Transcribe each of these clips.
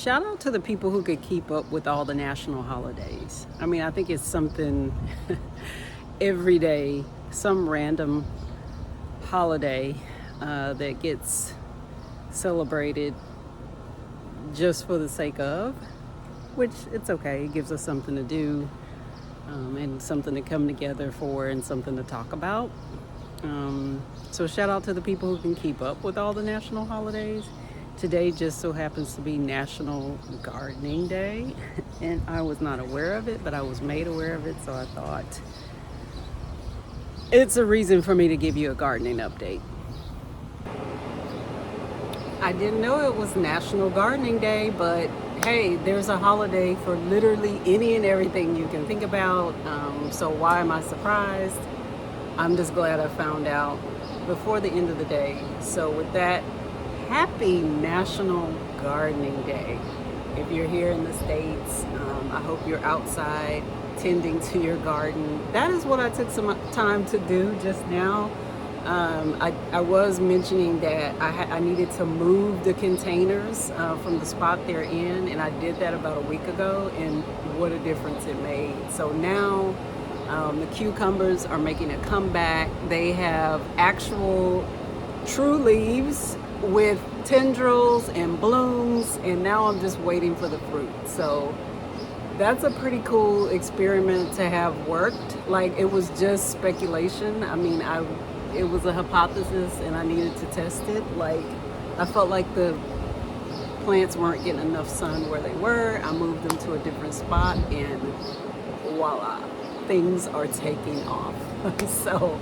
Shout out to the people who could keep up with all the national holidays. I mean, I think it's something every day, some random holiday that gets celebrated just for the sake of, which it's okay. It gives us something to do and something to come together for and something to talk about. So shout out to the people who can keep up with all the national holidays. Today just so happens to be National Gardening Day, and I was not aware of it, but I was made aware of it, so I thought it's a reason for me to give you a gardening update. I didn't know it was National Gardening Day, but hey, there's a holiday for literally any and everything you can think about, so why am I surprised? I'm just glad I found out before the end of the day. So with that, happy National Gardening Day. If you're here in the States, I hope you're outside tending to your garden. That is what I took some time to do just now. I was mentioning that I needed to move the containers from the spot they're in, and I did that about a week ago, and what a difference it made. So now the cucumbers are making a comeback. They have actual true leaves with tendrils and blooms, and now I'm just waiting for the fruit. So that's a pretty cool experiment to have worked. Like, it was just speculation. I mean, it was a hypothesis and I needed to test it. Like, I felt like the plants weren't getting enough sun where they were. I moved them to a different spot and voila, things are taking off. So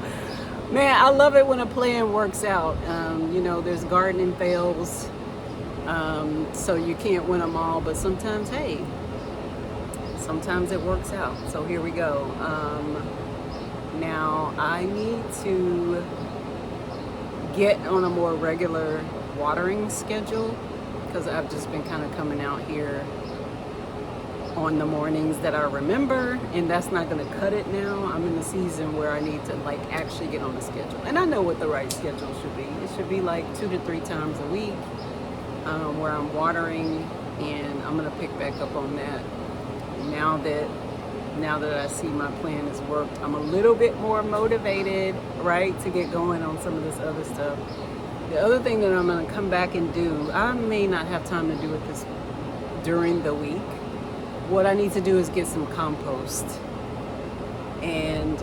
man, I love it when a plan works out. There's gardening fails, so you can't win them all, but sometimes, hey, sometimes it works out. So here we go. Now I need to get on a more regular watering schedule because I've just been kind of coming out here on the mornings that I remember, and that's not going to cut it now. I'm in the season where I need to actually get on the schedule, and I know what the right schedule should be. It should be like 2 to 3 times a week where I'm watering, and I'm going to pick back up on that now that I see my plan has worked. I'm a little bit more motivated, right, to get going on some of this other stuff. The other thing that I'm going to come back and do, I may not have time to do it this during the week. What I need to do is get some compost and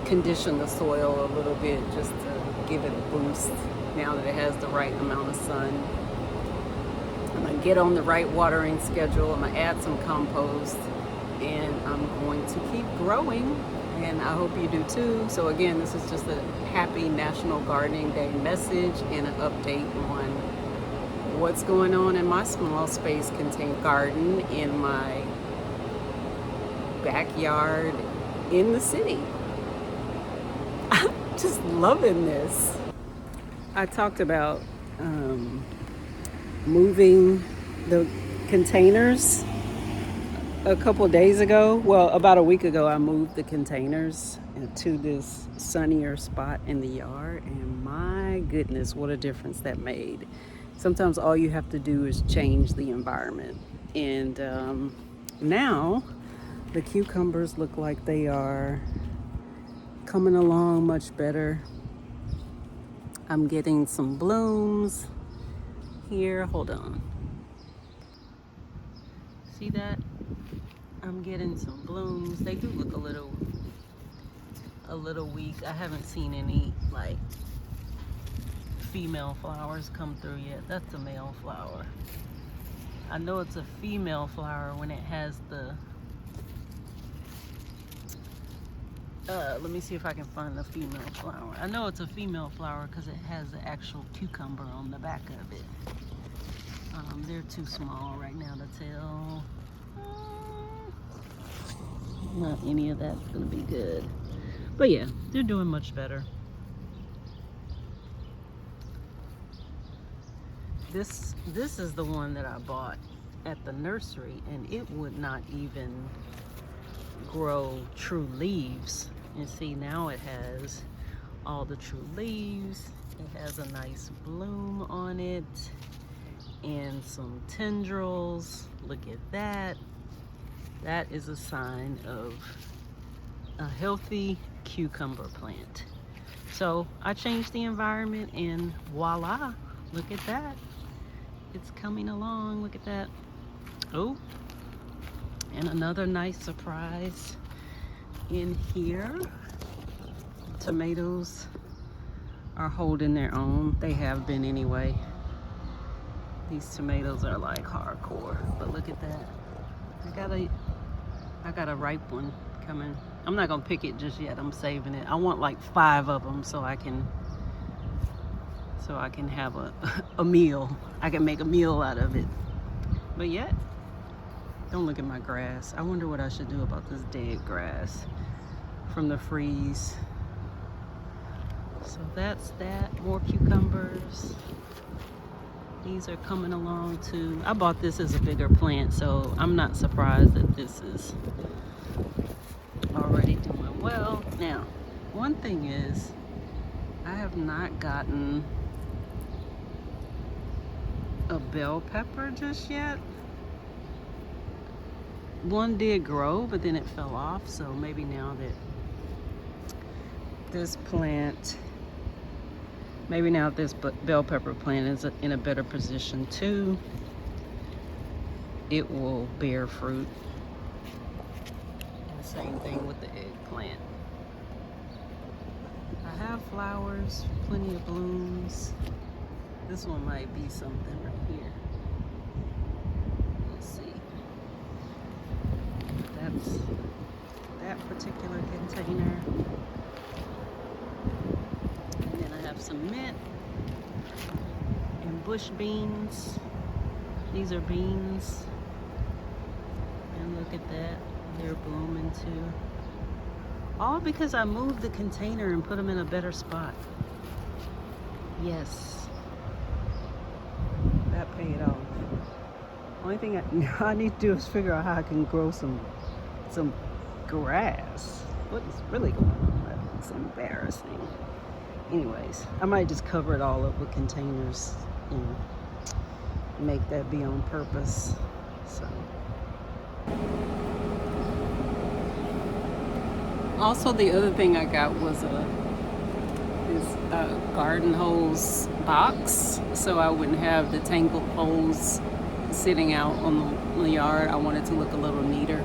condition the soil a little bit just to give it a boost now that it has the right amount of sun. I'm going to get on the right watering schedule. I'm going to add some compost, and I'm going to keep growing, and I hope you do too. So again, this is just a happy National Gardening Day message and an update on what's going on in my small space contained garden in my backyard in the city. I'm just loving this. I talked about moving the containers a couple days ago. Well, about a week ago, I moved the containers to this sunnier spot in the yard, and my goodness, what a difference that made. Sometimes all you have to do is change the environment. And now the cucumbers look like they are coming along much better. I'm getting some blooms here. Hold on. See that? I'm getting some blooms. They do look a little weak. I haven't seen any female flowers come through yet. That's a male flower. I know it's a female flower when it has the let me see if I can find the female flower. I know it's a female flower because it has the actual cucumber on the back of it. They're too small right now to tell. Not any of that's gonna be good, but yeah, they're doing much better. This is the one that I bought at the nursery, and it would not even grow true leaves. And see, now it has all the true leaves. It has a nice bloom on it, and some tendrils. Look at that. That is a sign of a healthy cucumber plant. So I changed the environment and voila, look at that. It's coming along, look at that. Oh, and another nice surprise in here. Tomatoes are holding their own. They have been anyway. These tomatoes are like hardcore, but look at that. I got a ripe one coming. I'm not gonna pick it just yet. I'm saving it. I want like 5 of them so I can have a meal. I can make a meal out of it. But yet, don't look at my grass. I wonder what I should do about this dead grass from the freeze. So that's that. More cucumbers. These are coming along too. I bought this as a bigger plant, so I'm not surprised that this is already doing well. Now, one thing is, I have not gotten a bell pepper just yet. One did grow, but then it fell off, so maybe now that this plant, maybe now this bell pepper plant is in a better position too, it will bear fruit. And same thing with the eggplant. I have flowers, plenty of blooms. This one might be something right here. Let's see. That's that particular container. And then I have some mint and bush beans. These are beans. And look at that, they're blooming too. All because I moved the container and put them in a better spot. Yes, that paid off. Only thing I need to do is figure out how I can grow some grass. What is really going on? That's embarrassing. Anyways, I might just cover it all up with containers and make that be on purpose. So. Also, the other thing I got was this garden hose box, so I wouldn't have the tangled hose sitting out on the yard. I want it to look a little neater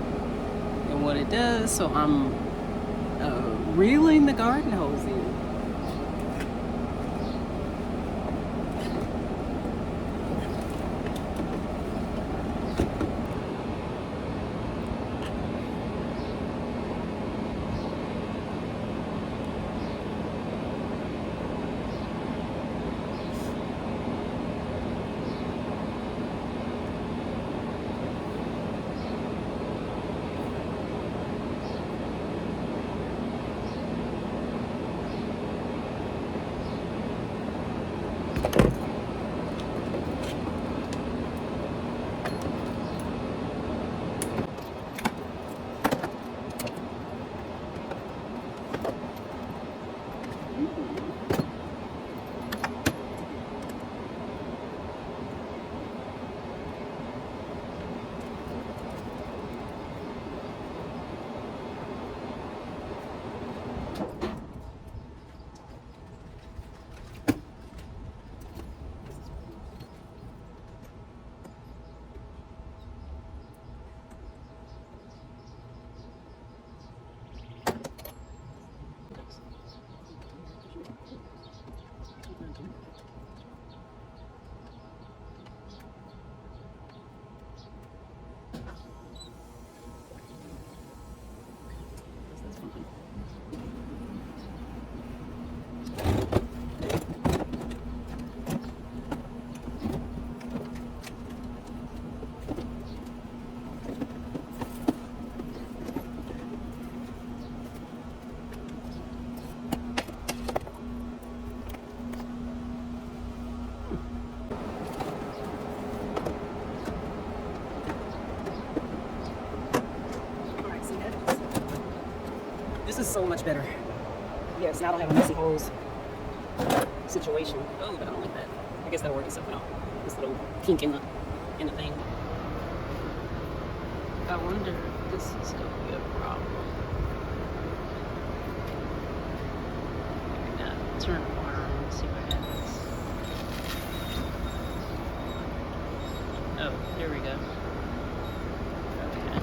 than what it does, so I'm reeling the garden hose in. This is so much better. Yes, now I don't have a messy hose situation. Oh, but I don't like that. I guess that'll work itself out. little kink in the thing. I wonder if this is going to be a problem. Maybe not. Turn the water on and see what happens. Oh, there we go. Okay.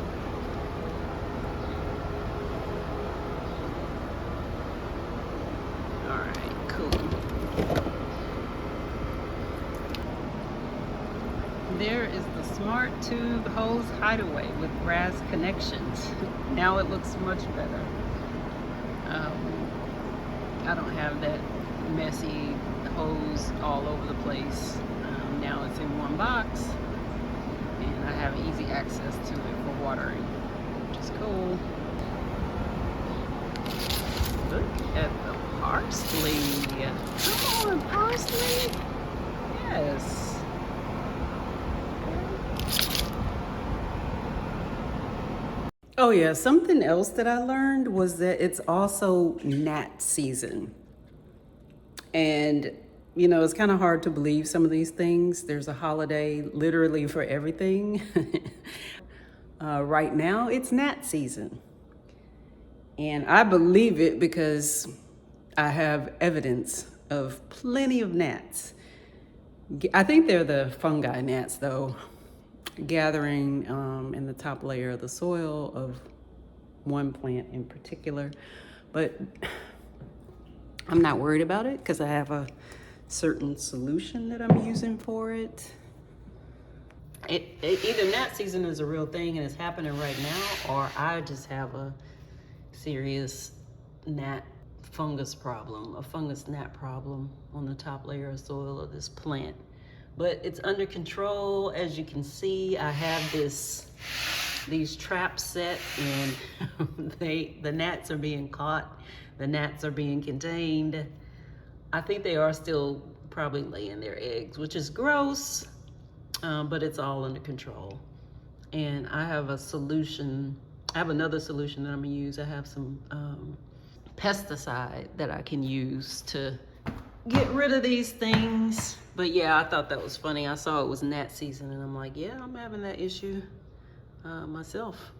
Alright, cool. There is the Smart Tube Hose Hideaway with brass connections. Now it looks much better. I don't have that messy hose all over the place. Now it's in one box, and I have easy access to it for watering, which is cool. Look at the parsley. Come on, parsley. Yes. Oh yeah, something else that I learned was that it's also gnat season. And you know, it's kind of hard to believe some of these things. There's a holiday literally for everything. Right now, it's gnat season. And I believe it because I have evidence of plenty of gnats. I think they're the fungi gnats, though, gathering in the top layer of the soil of one plant in particular. But I'm not worried about it because I have a certain solution that I'm using for it. Either gnat season is a real thing and it's happening right now, or I just have a serious gnat fungus problem, a fungus gnat problem on the top layer of soil of this plant. But it's under control. As you can see, I have these traps set, and the gnats are being caught. The gnats are being contained. I think they are still probably laying their eggs, which is gross, but it's all under control. And I have a solution. I have another solution that I'm gonna use. I have some pesticide that I can use to get rid of these things. But yeah, I thought that was funny. I saw it was gnat season, and I'm like, yeah, I'm having that issue myself.